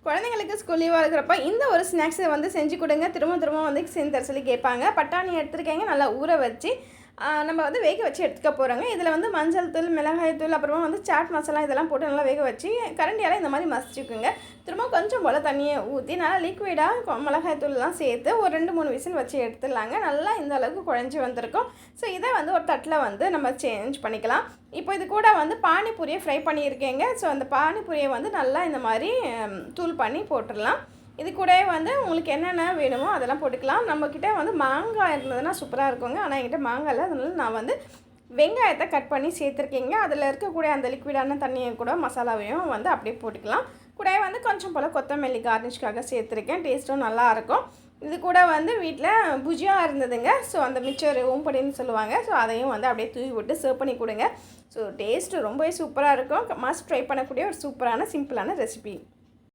குழந்தைங்களுக்கு ஸ்கூல் லீவாக இருக்கிறப்ப இந்த ஒரு ஸ்நாக்ஸை வந்து செஞ்சு கொடுங்க. திரும்ப திரும்ப வந்து செஞ்சு தர சொல்லி கேட்பாங்க. பட்டாணி எடுத்துருக்கேங்க, நல்லா ஊற வச்சு நம்ம வந்து வேக வச்சு எடுத்துக்க போகிறோங்க. இதில் வந்து மஞ்சள் தூள், மிளகாய் தூள், அப்புறமா வந்து சாட் மசாலா இதெல்லாம் போட்டு நல்லா வேக வச்சு கரண்டியால் இந்த மாதிரி மசிச்சுக்குங்க. திரும்ப கொஞ்சம் போல் தண்ணியை ஊற்றி நல்லா லிக்விடாக மிளகாய் தூள்லாம் சேர்த்து ஒரு 2-3 விசில் வச்சு எடுத்துடலாங்க. நல்லா இந்த அளவுக்கு குழஞ்சி வந்திருக்கும். ஸோ இதை வந்து ஒரு தட்டில் வந்து நம்ம சேஞ்ச் பண்ணிக்கலாம். இப்போ இது கூட வந்து பானிபூரியை ஃப்ரை பண்ணியிருக்கேங்க. ஸோ அந்த பானிபூரியை வந்து நல்லா இந்த மாதிரி தூள் பண்ணி போட்டுடலாம். இது கூடவே வந்து உங்களுக்கு என்னென்ன வேணுமோ அதெல்லாம் போட்டுக்கலாம். நம்மக்கிட்ட வந்து மாங்காய் இருந்ததுன்னா சூப்பராக இருக்குங்க. ஆனால் என்கிட்ட மாங்காய் இல்லை, அதனால நான் வந்து வெங்காயத்தை கட் பண்ணி சேர்த்துருக்கேங்க. அதில் இருக்கக்கூடிய அந்த லிக்விடான தண்ணியை கூட மசாலாவையும் வந்து அப்படியே போட்டுக்கலாம். கூடவே வந்து கொஞ்சம் போல் கொத்தமல்லி கார்னிஷ்காக சேர்த்துருக்கேன். டேஸ்ட்டும் நல்லாயிருக்கும். இது கூட வந்து வீட்டில் புஜியா இருந்ததுங்க. ஸோ அந்த மிச்சர் ஓம்படின்னு சொல்லுவாங்க. ஸோ அதையும் வந்து அப்படியே தூவி விட்டு சர்வ் பண்ணி கொடுங்க. ஸோ டேஸ்ட்டு ரொம்பவே சூப்பராக இருக்கும். மஸ்ட் ட்ரை பண்ணக்கூடிய ஒரு சூப்பரான சிம்பிளான ரெசிபி.